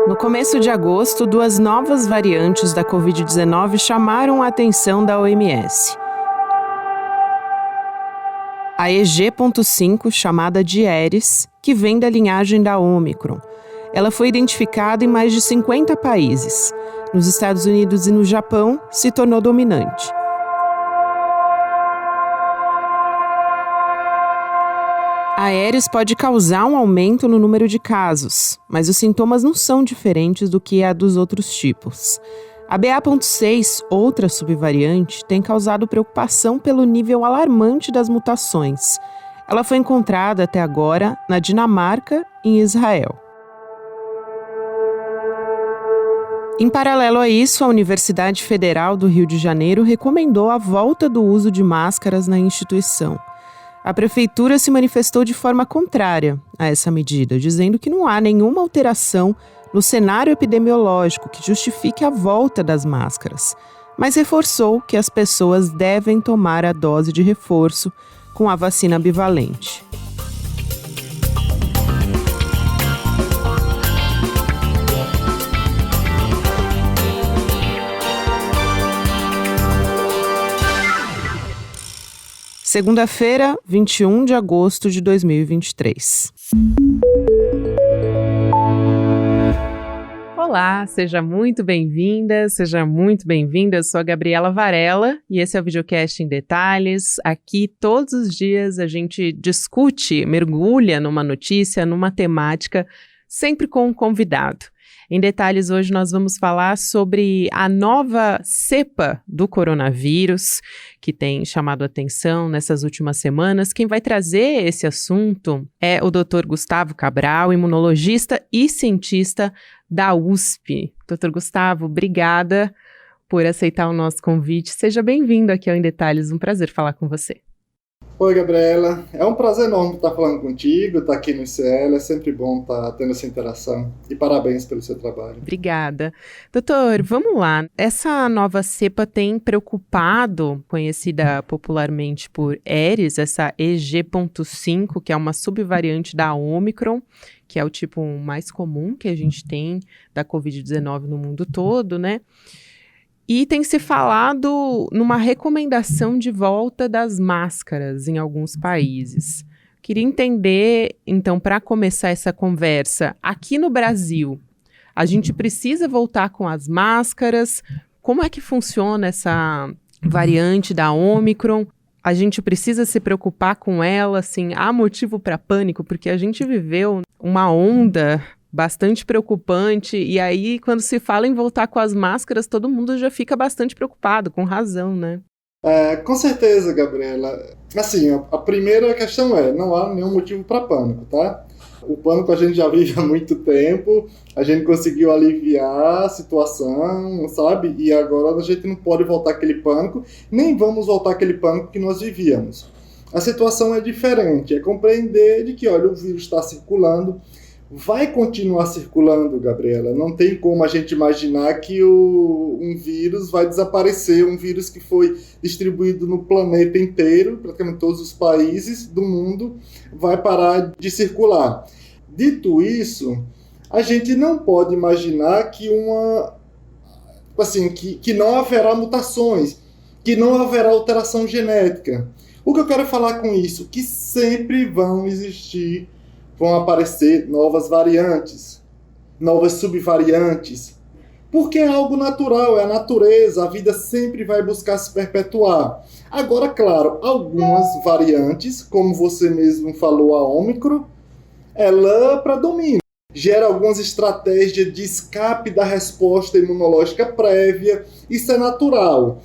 No começo de agosto, duas novas variantes da Covid-19 chamaram a atenção da OMS. A EG.5, chamada de Aedes, que vem da linhagem da Ômicron. Ela foi identificada em mais de 50 países. Nos Estados Unidos e no Japão, se tornou dominante. A Aedes pode causar um aumento no número de casos, mas os sintomas não são diferentes do que a dos outros tipos. A BA.6, outra subvariante, tem causado preocupação pelo nível alarmante das mutações. Ela foi encontrada até agora na Dinamarca e em Israel. Em paralelo a isso, a Universidade Federal do Rio de Janeiro recomendou a volta do uso de máscaras na instituição. A prefeitura se manifestou de forma contrária a essa medida, dizendo que não há nenhuma alteração no cenário epidemiológico que justifique a volta das máscaras, mas reforçou que as pessoas devem tomar a dose de reforço com a vacina bivalente. Segunda-feira, 21 de agosto de 2023. Olá, seja muito bem-vinda, seja muito bem-vinda. Eu sou a Gabriela Varela e esse é o Videocast em Detalhes. Aqui, todos os dias, a gente discute, mergulha numa notícia, numa temática, sempre com um convidado. Em Detalhes, hoje nós vamos falar sobre a nova cepa do coronavírus, que tem chamado a atenção nessas últimas semanas. Quem vai trazer esse assunto é o Dr. Gustavo Cabral, imunologista e cientista da USP. Dr. Gustavo, obrigada por aceitar o nosso convite. Seja bem-vindo aqui ao Em Detalhes, um prazer falar com você. Oi, Gabriela. É um prazer enorme estar falando contigo, estar aqui no ICL, é sempre bom estar tendo essa interação. E parabéns pelo seu trabalho. Obrigada. Doutor, vamos lá. Essa nova cepa tem preocupado, conhecida popularmente por Aedes, essa EG.5, que é uma subvariante da Ômicron, que é o tipo mais comum que a gente tem da Covid-19 no mundo todo, né? E tem se falado numa recomendação de volta das máscaras em alguns países. Queria entender, então, para começar essa conversa, aqui no Brasil, a gente precisa voltar com as máscaras? Como é que funciona essa variante da Ômicron? A gente precisa se preocupar com ela, assim, há motivo para pânico? Porque a gente viveu uma onda bastante preocupante, e aí quando se fala em voltar com as máscaras, todo mundo já fica bastante preocupado, com razão, né? Com certeza, Gabriela. Assim, a primeira questão não há nenhum motivo para pânico, tá? O pânico a gente já vive há muito tempo, a gente conseguiu aliviar a situação, sabe? E agora a gente não pode voltar aquele pânico, nem vamos voltar aquele pânico que nós vivíamos. A situação é diferente, é compreender de que, olha, o vírus está circulando, vai continuar circulando, Gabriela. Não tem como a gente imaginar que um vírus vai desaparecer, um vírus que foi distribuído no planeta inteiro, praticamente todos os países do mundo, vai parar de circular. Dito isso, a gente não pode imaginar que que não haverá mutações, que não haverá alteração genética. O que eu quero falar com isso? Que sempre vão aparecer novas variantes, novas subvariantes, porque é algo natural, é a natureza, a vida sempre vai buscar se perpetuar. Agora, claro, algumas variantes, como você mesmo falou, a Ômicron, ela predomina, gera algumas estratégias de escape da resposta imunológica prévia, isso é natural,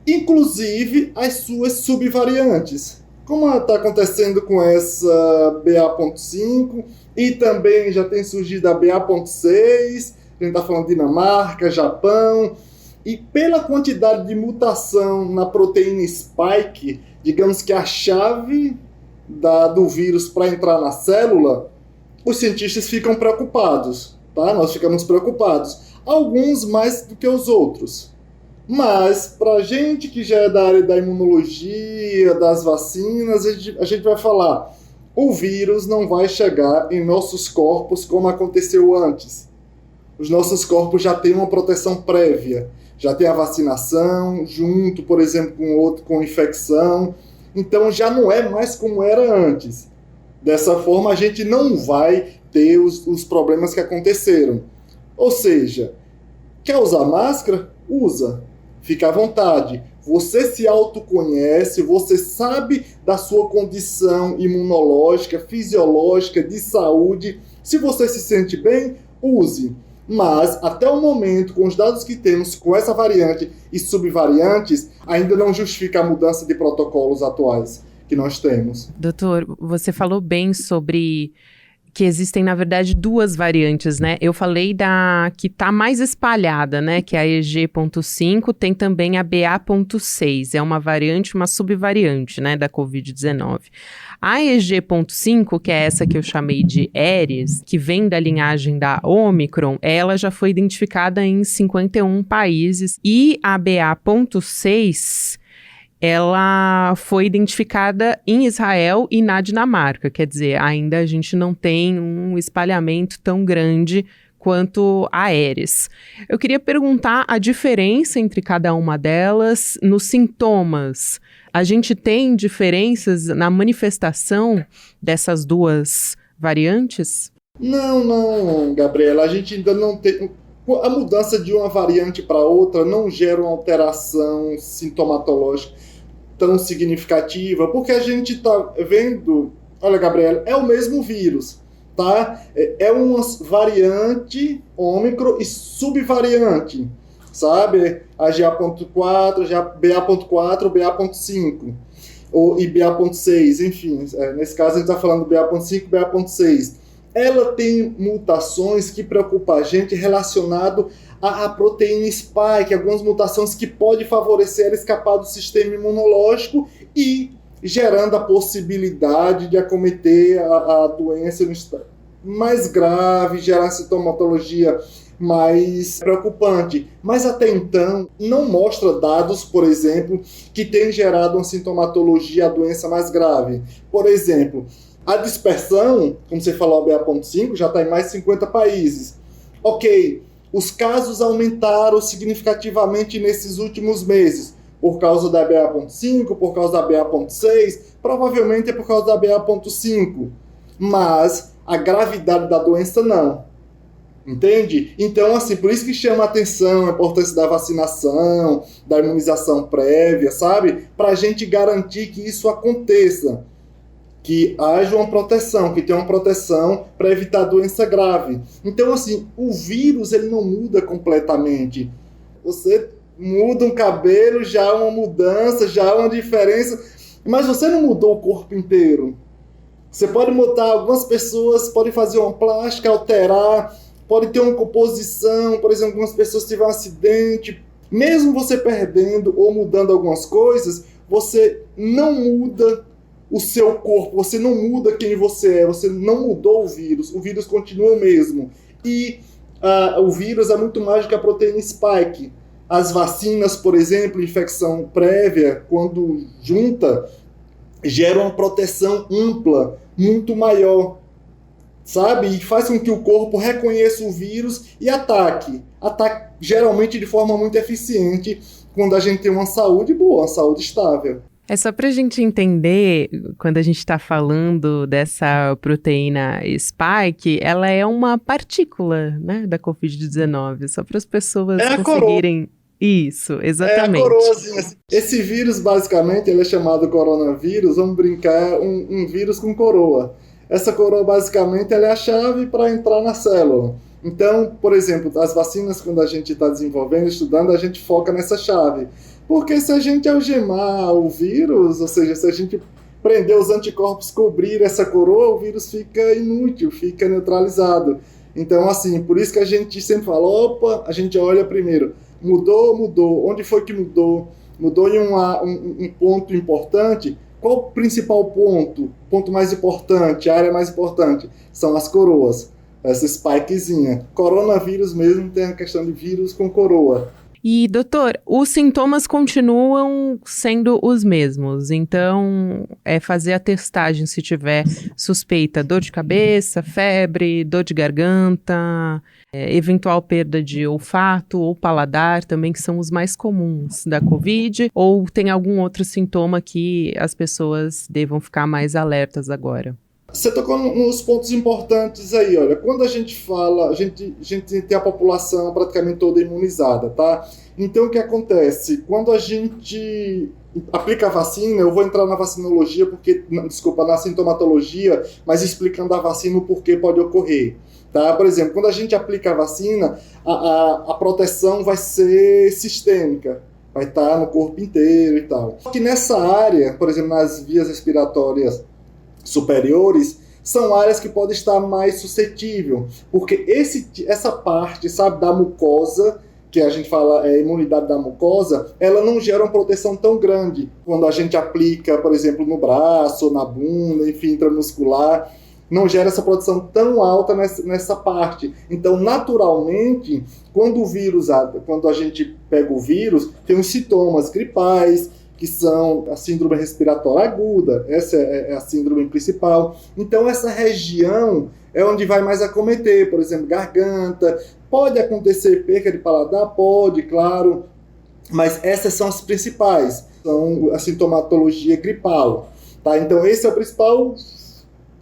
inclusive as suas subvariantes. Como está acontecendo com essa BA.5 e também já tem surgido a BA.6, a gente está falando de Dinamarca, Japão, e pela quantidade de mutação na proteína spike, digamos que a chave do vírus para entrar na célula, os cientistas ficam preocupados, tá? Nós ficamos preocupados, alguns mais do que os outros. Mas, para a gente que já é da área da imunologia, das vacinas, a gente vai falar, o vírus não vai chegar em nossos corpos como aconteceu antes. os nossos corpos já têm uma proteção prévia, já tem a vacinação, junto, por exemplo, com outro com infecção, então já não é mais como era antes. Dessa forma, a gente não vai ter os problemas que aconteceram. Ou seja, quer usar máscara? Usa. Fica à vontade. Você se autoconhece, você sabe da sua condição imunológica, fisiológica, de saúde. Se você se sente bem, use. Mas, até o momento, com os dados que temos, com essa variante e subvariantes, ainda não justifica a mudança de protocolos atuais que nós temos. Doutor, você falou bem sobre que existem, na verdade, duas variantes, né? Eu falei da que está mais espalhada, né? Que é a EG.5, tem também a BA.6, é uma variante, uma subvariante, né? Da Covid-19. A EG.5, que é essa que eu chamei de Aedes, que vem da linhagem da Omicron, ela já foi identificada em 51 países, e a BA.6... ela foi identificada em Israel e na Dinamarca, quer dizer, ainda a gente não tem um espalhamento tão grande quanto a Aedes. Eu queria perguntar a diferença entre cada uma delas nos sintomas. A gente tem diferenças na manifestação dessas duas variantes? Não, Gabriela, a gente ainda não tem... A mudança de uma variante para outra não gera uma alteração sintomatológica tão significativa, porque a gente está vendo, olha, Gabriela, é o mesmo vírus, tá? É uma variante Ômicron e subvariante, sabe? A GA.4, a BA.4, BA.5 e BA.6, enfim, nesse caso a gente está falando BA.5 e BA.6. Ela tem mutações que preocupam a gente relacionado à proteína spike, algumas mutações que podem favorecer ela escapar do sistema imunológico e gerando a possibilidade de acometer a doença mais grave, gerar sintomatologia mais preocupante. Mas até então não mostra dados, por exemplo, que tem gerado uma sintomatologia, a doença mais grave. Por exemplo, a dispersão, como você falou, a BA.5, já está em mais de 50 países. Ok, os casos aumentaram significativamente nesses últimos meses, por causa da BA.5, por causa da BA.6, provavelmente é por causa da BA.5, mas a gravidade da doença não. Entende? Então, assim, por isso que chama a atenção a importância da vacinação, da imunização prévia, sabe? Para a gente garantir que isso aconteça, que haja uma proteção, que tenha uma proteção para evitar doença grave. Então, assim, o vírus ele não muda completamente. Você muda um cabelo, já é uma mudança, já é uma diferença, mas você não mudou o corpo inteiro. Você pode mudar, algumas pessoas podem fazer uma plástica, alterar, pode ter uma composição, por exemplo, algumas pessoas tiveram um acidente. Mesmo você perdendo ou mudando algumas coisas, você não muda o seu corpo, você não muda quem você é, você não mudou o vírus continua o mesmo. E o vírus é muito mais do que a proteína spike. As vacinas, por exemplo, infecção prévia, quando junta, gera uma proteção ampla, muito maior, sabe? E faz com que o corpo reconheça o vírus e ataque. Ataque geralmente de forma muito eficiente, quando a gente tem uma saúde boa, uma saúde estável. É só para a gente entender, quando a gente está falando dessa proteína spike, ela é uma partícula, né, da Covid-19, só para as pessoas conseguirem... Isso, exatamente. É a coroazinha. Esse vírus, basicamente, ele é chamado coronavírus, vamos brincar, um vírus com coroa. Essa coroa, basicamente, ela é a chave para entrar na célula. Então, por exemplo, as vacinas, quando a gente está desenvolvendo, estudando, a gente foca nessa chave. Porque se a gente algemar o vírus, ou seja, se a gente prender os anticorpos, cobrir essa coroa, o vírus fica inútil, fica neutralizado. Então, assim, por isso que a gente sempre fala, opa, a gente olha primeiro, mudou, onde foi que mudou? Mudou em um ponto importante? Qual o principal ponto? O ponto mais importante, a área mais importante? São as coroas, essa spikezinha. Coronavírus mesmo tem a questão de vírus com coroa. E, doutor, os sintomas continuam sendo os mesmos, então é fazer a testagem se tiver suspeita, dor de cabeça, febre, dor de garganta, eventual perda de olfato ou paladar também, que são os mais comuns da Covid, ou tem algum outro sintoma que as pessoas devam ficar mais alertas agora? Você tocou nos pontos importantes aí, olha, quando a gente fala, a gente tem a população praticamente toda imunizada, tá? Então o que acontece? Quando a gente aplica a vacina, eu vou entrar na vacinologia, na sintomatologia, mas explicando a vacina o porquê pode ocorrer, tá? Por exemplo, quando a gente aplica a vacina, a proteção vai ser sistêmica, vai estar no corpo inteiro e tal. Só que nessa área, por exemplo, nas vias respiratórias superiores, são áreas que podem estar mais suscetível, porque essa parte, sabe, da mucosa, que a gente fala imunidade da mucosa, ela não gera uma proteção tão grande quando a gente aplica, por exemplo, no braço, na bunda, enfim, intramuscular, não gera essa proteção tão alta nessa parte. Então, naturalmente, quando a gente pega o vírus, tem os sintomas gripais, que são a síndrome respiratória aguda, essa é a síndrome principal. Então, essa região é onde vai mais acometer, por exemplo, garganta. Pode acontecer perca de paladar? Pode, claro, mas essas são as principais, são a sintomatologia gripal. Tá? Então, esse é o principal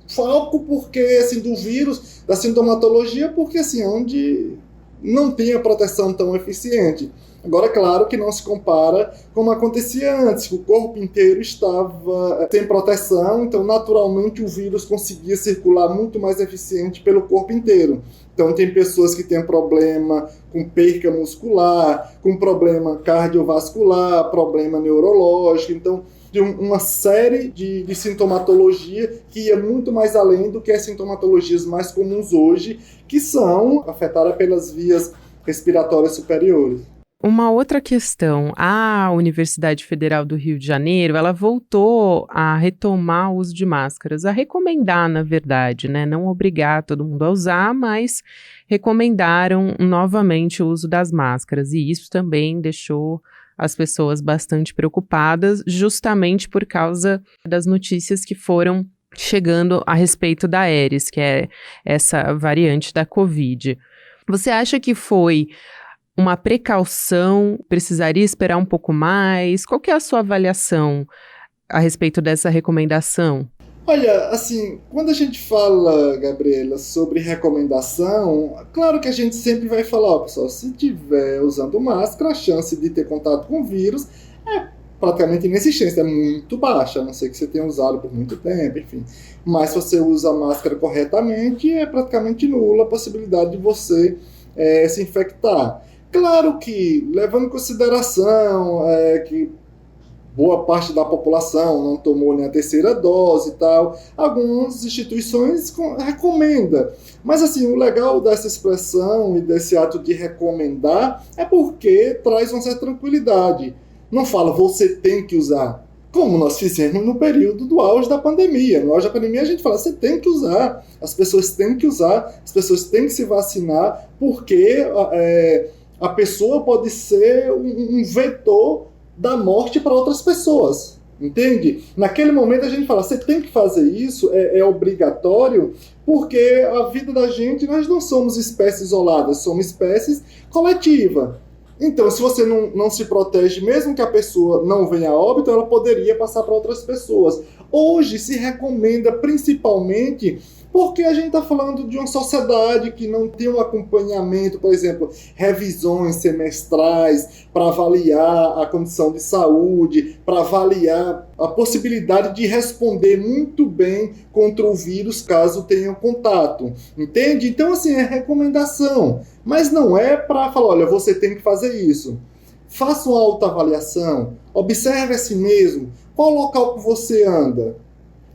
foco do vírus, da sintomatologia, porque assim, é onde não tem a proteção tão eficiente. Agora, claro que não se compara como acontecia antes, que o corpo inteiro estava sem proteção, então naturalmente o vírus conseguia circular muito mais eficiente pelo corpo inteiro. Então tem pessoas que têm problema com perca muscular, com problema cardiovascular, problema neurológico, então de uma série de sintomatologia que ia muito mais além do que as sintomatologias mais comuns hoje, que são afetadas pelas vias respiratórias superiores. Uma outra questão, a Universidade Federal do Rio de Janeiro, ela voltou a retomar o uso de máscaras, a recomendar, na verdade, né? Não obrigar todo mundo a usar, mas recomendaram novamente o uso das máscaras, e isso também deixou as pessoas bastante preocupadas, justamente por causa das notícias que foram chegando a respeito da Aedes, que é essa variante da Covid. Você acha que foi uma precaução? Precisaria esperar um pouco mais? Qual que é a sua avaliação a respeito dessa recomendação? Olha, assim, quando a gente fala, Gabriela, sobre recomendação, claro que a gente sempre vai falar, ó, pessoal, se estiver usando máscara, a chance de ter contato com o vírus é praticamente inexistente, é muito baixa, a não ser que você tenha usado por muito tempo, enfim. Mas se você usa a máscara corretamente, é praticamente nula a possibilidade de você se infectar. Claro que, levando em consideração que boa parte da população não tomou nem a terceira dose e tal, algumas instituições recomendam. Mas assim, o legal dessa expressão e desse ato de recomendar é porque traz uma certa tranquilidade. Não fala, você tem que usar. Como nós fizemos no período do auge da pandemia. No auge da pandemia a gente fala, você tem que usar, as pessoas têm que usar, as pessoas têm que se vacinar, porque a pessoa pode ser um vetor da morte para outras pessoas, entende? Naquele momento a gente fala, você tem que fazer isso, é obrigatório, porque a vida da gente, nós não somos espécies isoladas, somos espécies coletivas. Então, se você não se protege, mesmo que a pessoa não venha a óbito, ela poderia passar para outras pessoas. Hoje se recomenda principalmente porque a gente está falando de uma sociedade que não tem um acompanhamento, por exemplo, revisões semestrais para avaliar a condição de saúde, para avaliar a possibilidade de responder muito bem contra o vírus caso tenha contato, entende? Então, assim, é recomendação, mas não é para falar, olha, você tem que fazer isso. Faça uma autoavaliação, observe a si mesmo, qual local que você anda.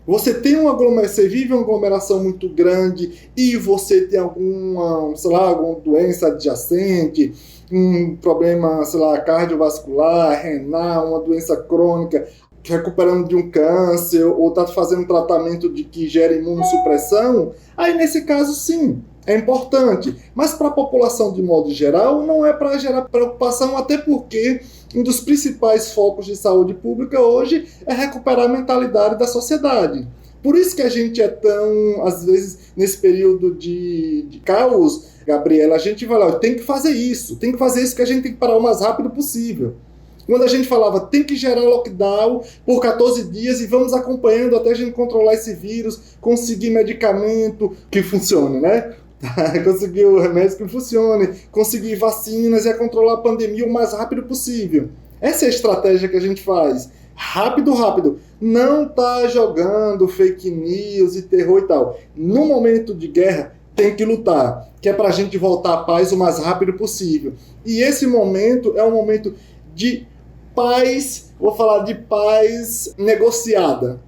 Você tem você vive uma aglomeração muito grande e você tem alguma doença adjacente, um problema, cardiovascular, renal, uma doença crônica, recuperando de um câncer ou está fazendo um tratamento que gera imunossupressão, aí nesse caso sim, é importante, mas para a população de modo geral não é para gerar preocupação, até porque um dos principais focos de saúde pública hoje é recuperar a mentalidade da sociedade. Por isso que a gente é tão, às vezes, nesse período de caos, Gabriela, a gente vai lá, tem que fazer isso que a gente tem que parar o mais rápido possível. Quando a gente falava, tem que gerar lockdown por 14 dias e vamos acompanhando até a gente controlar esse vírus, conseguir medicamento que funcione, né? Conseguir o remédio que funcione, conseguir vacinas e a controlar a pandemia o mais rápido possível. Essa é a estratégia que a gente faz. Rápido. Não tá jogando fake news e terror e tal. No momento de guerra, tem que lutar, que é pra gente voltar à paz o mais rápido possível. E esse momento é um momento de paz, vou falar de paz negociada.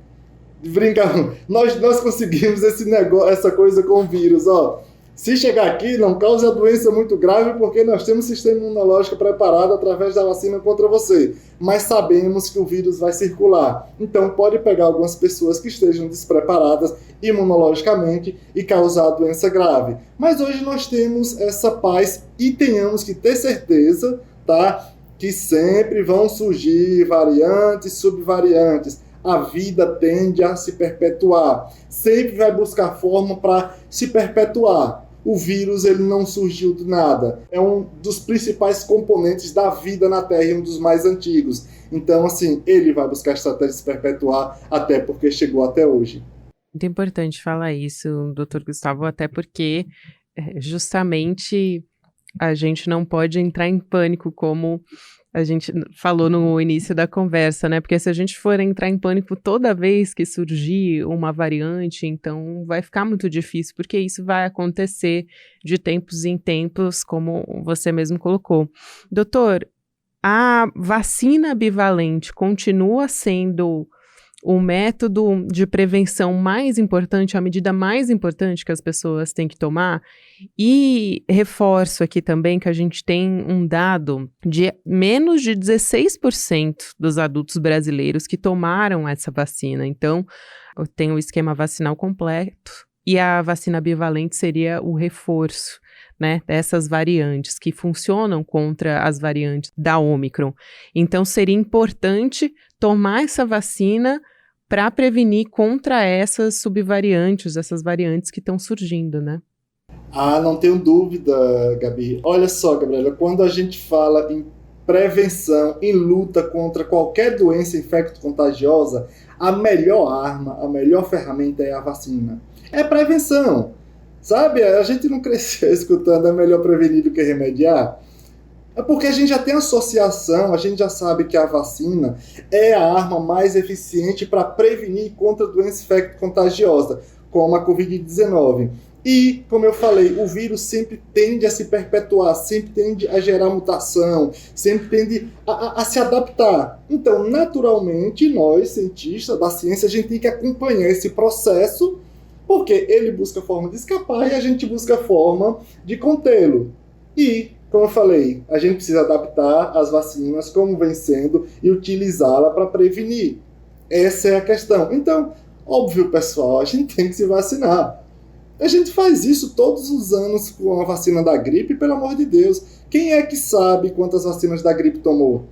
Brincando, nós conseguimos essa coisa com o vírus, ó. Se chegar aqui, não cause a doença muito grave, porque nós temos um sistema imunológico preparado através da vacina contra você. Mas sabemos que o vírus vai circular. Então pode pegar algumas pessoas que estejam despreparadas imunologicamente e causar a doença grave. Mas hoje nós temos essa paz e tenhamos que ter certeza, tá, que sempre vão surgir variantes, subvariantes. A vida tende a se perpetuar. Sempre vai buscar forma para se perpetuar. O vírus ele não surgiu do nada. É um dos principais componentes da vida na Terra e um dos mais antigos. Então, assim, ele vai buscar estratégia de se perpetuar até porque chegou até hoje. Muito importante falar isso, doutor Gustavo, até porque justamente a gente não pode entrar em pânico como a gente falou no início da conversa, né? Porque se a gente for entrar em pânico toda vez que surgir uma variante, então vai ficar muito difícil, porque isso vai acontecer de tempos em tempos, como você mesmo colocou. Doutor, a vacina bivalente continua sendo o método de prevenção mais importante, a medida mais importante que as pessoas têm que tomar? E reforço aqui também que a gente tem um dado de menos de 16% dos adultos brasileiros que tomaram essa vacina. Então, tem o esquema vacinal completo e a vacina bivalente seria o reforço, né, dessas variantes que funcionam contra as variantes da Ômicron. Então, seria importante tomar essa vacina para prevenir contra essas subvariantes, essas variantes que estão surgindo, né? Ah, não tenho dúvida, Gabi. Olha só, Gabriela, quando a gente fala em prevenção, em luta contra qualquer doença infecto-contagiosa, a melhor arma, a melhor ferramenta é a vacina. É prevenção, sabe? A gente não cresceu escutando é melhor prevenir do que remediar. É porque a gente já tem associação, a gente já sabe que a vacina é a arma mais eficiente para prevenir contra doença infecto-contagiosa, como a Covid-19. E, como eu falei, o vírus sempre tende a se perpetuar, sempre tende a gerar mutação, sempre tende a se adaptar. Então, naturalmente, nós, cientistas da ciência, a gente tem que acompanhar esse processo, porque ele busca forma de escapar e a gente busca forma de contê-lo. E, como eu falei, a gente precisa adaptar as vacinas como vem sendo e utilizá-la para prevenir. Essa é a questão. Então, óbvio, pessoal, a gente tem que se vacinar. A gente faz isso todos os anos com a vacina da gripe, pelo amor de Deus. Quem é que sabe quantas vacinas da gripe tomou?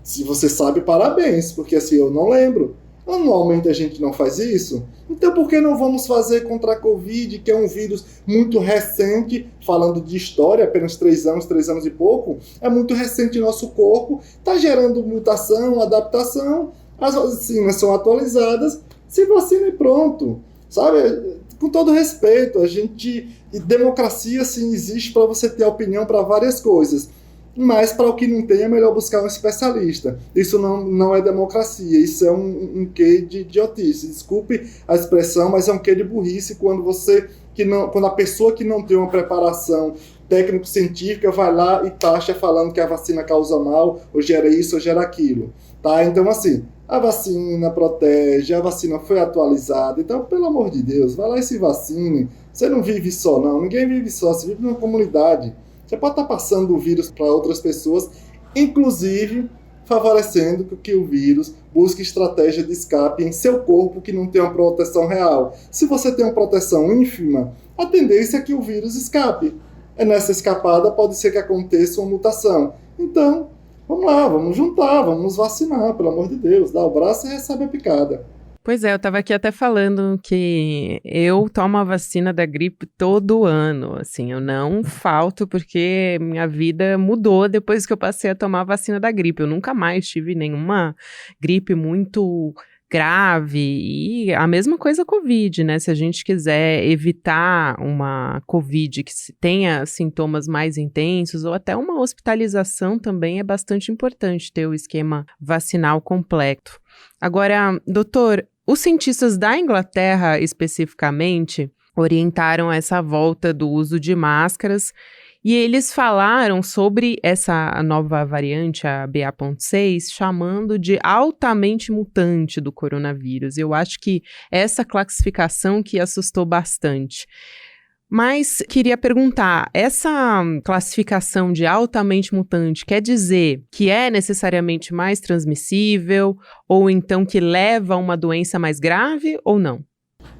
Se você sabe, parabéns, porque assim, eu não lembro. Anualmente a gente não faz isso? Então por que não vamos fazer contra a Covid, que é um vírus muito recente, falando de história, apenas 3 anos e pouco, é muito recente em nosso corpo, está gerando mutação, adaptação, as vacinas são atualizadas, se vacina e pronto, sabe? Com todo respeito, democracia sim existe para você ter opinião para várias coisas, mas para o que não tem é melhor buscar um especialista. Isso não é democracia, isso é um quê de idiotice. Desculpe a expressão, mas é um quê de burrice quando a pessoa que não tem uma preparação técnico-científica vai lá e taxa falando que a vacina causa mal, ou gera isso, ou gera aquilo. Tá? Então, assim, a vacina protege, a vacina foi atualizada, então, pelo amor de Deus, vai lá e se vacine. Você não vive só, não. Ninguém vive só, você vive numa comunidade. Você pode estar passando o vírus para outras pessoas, inclusive favorecendo que o vírus busque estratégia de escape em seu corpo que não tem uma proteção real. Se você tem uma proteção ínfima, a tendência é que o vírus escape. Nessa escapada pode ser que aconteça uma mutação. Então, vamos lá, vamos juntar, vamos vacinar, pelo amor de Deus. Dá o braço e recebe a picada. Pois é, eu tava aqui até falando que eu tomo a vacina da gripe todo ano, assim, eu não falto porque minha vida mudou depois que eu passei a tomar a vacina da gripe. Eu nunca mais tive nenhuma gripe muito grave e a mesma coisa a Covid, né? Se a gente quiser evitar uma Covid que tenha sintomas mais intensos ou até uma hospitalização também é bastante importante ter o esquema vacinal completo. Agora, doutor, os cientistas da Inglaterra, especificamente, orientaram essa volta do uso de máscaras e eles falaram sobre essa nova variante, a BA.6, chamando de altamente mutante do coronavírus. Eu acho que essa classificação que assustou bastante. Mas queria perguntar, essa classificação de altamente mutante quer dizer que é necessariamente mais transmissível ou então que leva a uma doença mais grave ou não?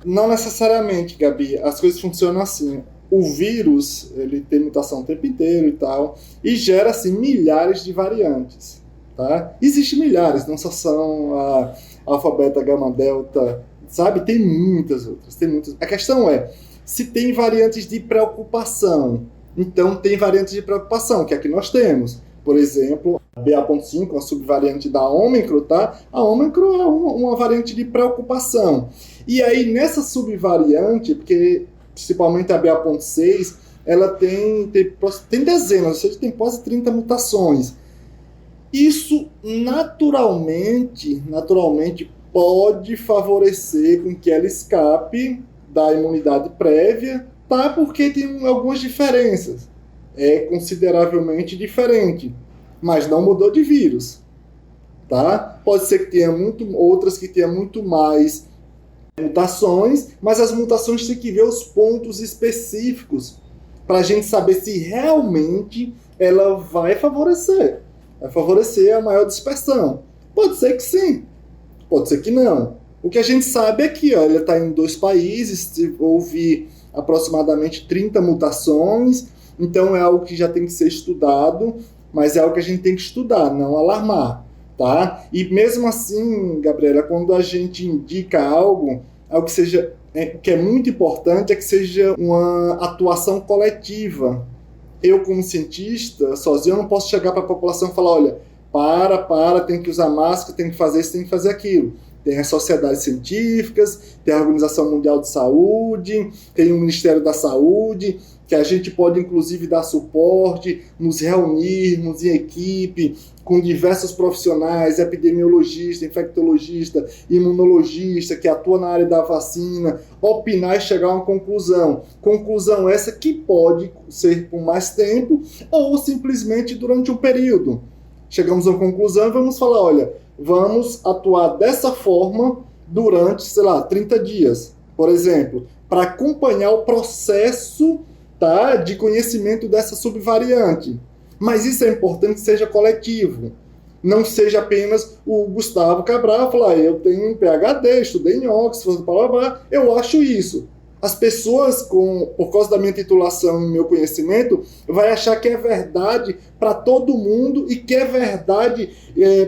Não necessariamente, Gabi. As coisas funcionam assim. O vírus, ele tem mutação o tempo inteiro e tal, e gera, assim, milhares de variantes, tá? Existem milhares, não só são a alfa, beta, gama, delta, sabe? Tem muitas outras, tem muitas. A questão é, se tem variantes de preocupação. Então, tem variantes de preocupação, que é a que nós temos. Por exemplo, a BA.5, uma subvariante da Ômicron, tá? A Ômicron é uma variante de preocupação. E aí, nessa subvariante, porque principalmente a BA.6, ela tem dezenas, ou seja, tem quase 30 mutações. Isso, naturalmente, pode favorecer com que ela escape da imunidade prévia, tá? Porque tem algumas diferenças. É consideravelmente diferente, mas não mudou de vírus, tá? Pode ser que tenha outras que tenham muito mais mutações, mas as mutações tem que ver os pontos específicos para a gente saber se realmente ela vai favorecer a maior dispersão. Pode ser que sim, pode ser que não. O que a gente sabe é que ela está em 2 países, houve aproximadamente 30 mutações, então é algo que já tem que ser estudado, mas é algo que a gente tem que estudar, não alarmar, tá? E mesmo assim, Gabriela, quando a gente indica algo que seja, que é muito importante, é que seja uma atuação coletiva. Eu, como cientista, sozinho, eu não posso chegar para a população e falar, olha, tem que usar máscara, tem que fazer isso, tem que fazer aquilo. Tem as sociedades científicas, tem a Organização Mundial de Saúde, tem o Ministério da Saúde, que a gente pode, inclusive, dar suporte, nos reunirmos em equipe, com diversos profissionais, epidemiologista, infectologista, imunologista, que atua na área da vacina, opinar e chegar a uma conclusão. Conclusão essa que pode ser por mais tempo ou simplesmente durante um período. Chegamos a uma conclusão e vamos falar, olha, vamos atuar dessa forma durante, 30 dias, por exemplo, para acompanhar o processo, tá, de conhecimento dessa subvariante. Mas isso é importante que seja coletivo. Não seja apenas o Gustavo Cabral falar, eu tenho um PhD, estudei em Oxford, blá, blá, blá, eu acho isso. As pessoas, por causa da minha titulação e meu conhecimento, vai achar que é verdade para todo mundo e que é verdade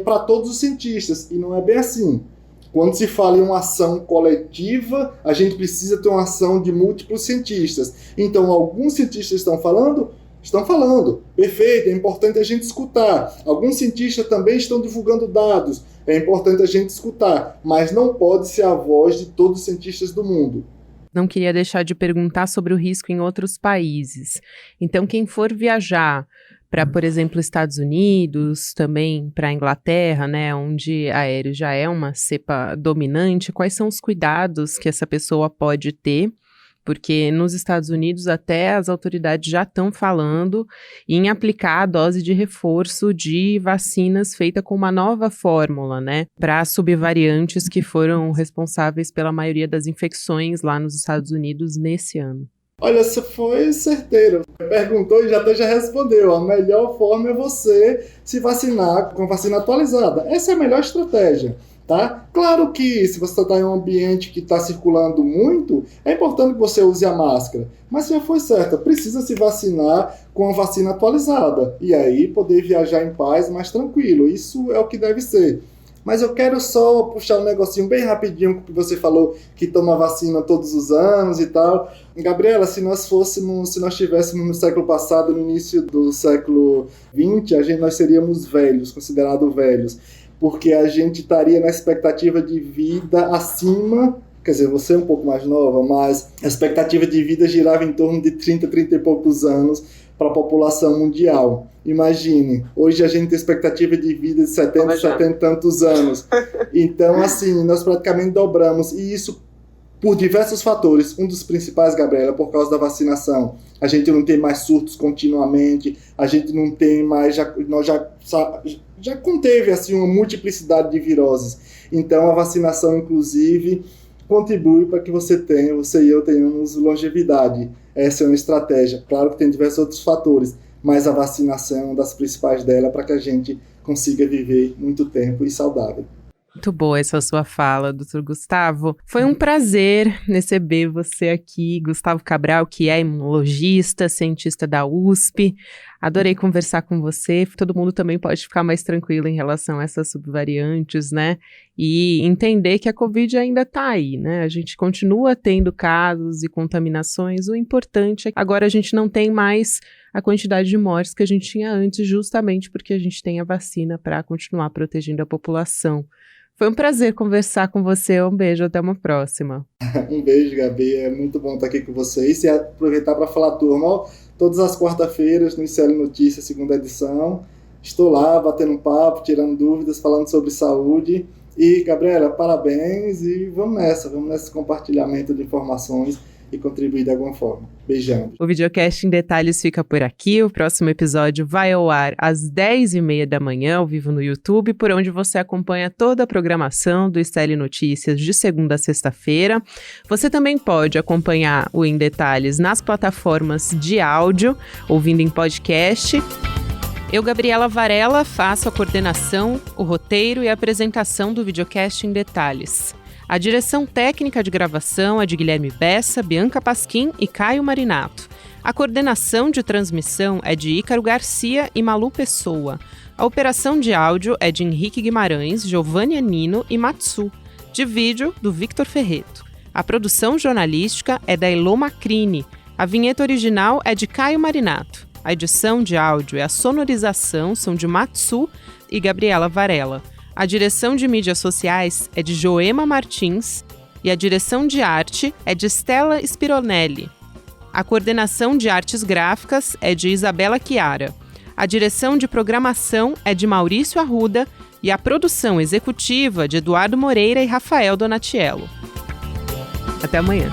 para todos os cientistas. E não é bem assim. Quando se fala em uma ação coletiva, a gente precisa ter uma ação de múltiplos cientistas. Então, alguns cientistas estão falando, perfeito, é importante a gente escutar. Alguns cientistas também estão divulgando dados, é importante a gente escutar, mas não pode ser a voz de todos os cientistas do mundo. Não queria deixar de perguntar sobre o risco em outros países. Então, quem for viajar para, por exemplo, Estados Unidos, também para a Inglaterra, né, onde aéreo já é uma cepa dominante, quais são os cuidados que essa pessoa pode ter? Porque nos Estados Unidos até as autoridades já estão falando em aplicar a dose de reforço de vacinas feita com uma nova fórmula, né, para subvariantes que foram responsáveis pela maioria das infecções lá nos Estados Unidos nesse ano. Olha, você foi certeiro. Perguntou e já respondeu. A melhor forma é você se vacinar com vacina atualizada. Essa é a melhor estratégia. Tá? Claro que se você está em um ambiente que está circulando muito, é importante que você use a máscara. Mas já foi certo, precisa se vacinar com a vacina atualizada. E aí poder viajar em paz, mais tranquilo. Isso é o que deve ser. Mas eu quero só puxar um negocinho bem rapidinho, que você falou que toma vacina todos os anos e tal. Gabriela, se nós estivéssemos no século passado, no início do século XX, nós seríamos velhos, considerados velhos. Porque a gente estaria na expectativa de vida acima, quer dizer, você é um pouco mais nova, mas a expectativa de vida girava em torno de 30 e poucos anos para a população mundial. Imagine, hoje a gente tem expectativa de vida de 70 e tantos anos. Então, assim, nós praticamente dobramos, e isso por diversos fatores. Um dos principais, Gabriela, por causa da vacinação. A gente não tem mais surtos continuamente, a gente não tem mais, nós já conteve assim, uma multiplicidade de viroses. Então, a vacinação, inclusive, contribui para que você e eu tenhamos longevidade. Essa é uma estratégia. Claro que tem diversos outros fatores, mas a vacinação é uma das principais dela para que a gente consiga viver muito tempo e saudável. Muito boa essa sua fala, Dr. Gustavo. Foi um prazer receber você aqui, Gustavo Cabral, que é imunologista, cientista da USP. Adorei conversar com você. Todo mundo também pode ficar mais tranquilo em relação a essas subvariantes, né? E entender que a Covid ainda está aí, né? A gente continua tendo casos e contaminações. O importante é que agora a gente não tem mais a quantidade de mortes que a gente tinha antes, justamente porque a gente tem a vacina para continuar protegendo a população. Foi um prazer conversar com você. Um beijo, até uma próxima. Um beijo, Gabi. É muito bom estar aqui com vocês. E aproveitar para falar, turma, todas as quarta-feiras no ICL Notícias, segunda edição. Estou lá, batendo um papo, tirando dúvidas, falando sobre saúde. E, Gabriela, parabéns e vamos nesse compartilhamento de informações e contribuir de alguma forma. Beijão. O Videocast em Detalhes fica por aqui. O próximo episódio vai ao ar às 10h30 da manhã, ao vivo no YouTube, por onde você acompanha toda a programação do ICL Notícias de segunda a sexta-feira. Você também pode acompanhar o Em Detalhes nas plataformas de áudio, ouvindo em podcast. Eu, Gabriela Varela, faço a coordenação, o roteiro e a apresentação do Videocast em Detalhes. A direção técnica de gravação é de Guilherme Bessa, Bianca Pasquim e Caio Marinato. A coordenação de transmissão é de Ícaro Garcia e Malu Pessoa. A operação de áudio é de Henrique Guimarães, Giovanni Anino e Matsu. De vídeo, do Victor Ferreto. A produção jornalística é da Elô Macrini. A vinheta original é de Caio Marinato. A edição de áudio e a sonorização são de Matsu e Gabriela Varela. A direção de mídias sociais é de Joema Martins e a direção de arte é de Stella Spironelli. A coordenação de artes gráficas é de Isabela Chiara. A direção de programação é de Maurício Arruda e a produção executiva de Eduardo Moreira e Rafael Donatiello. Até amanhã.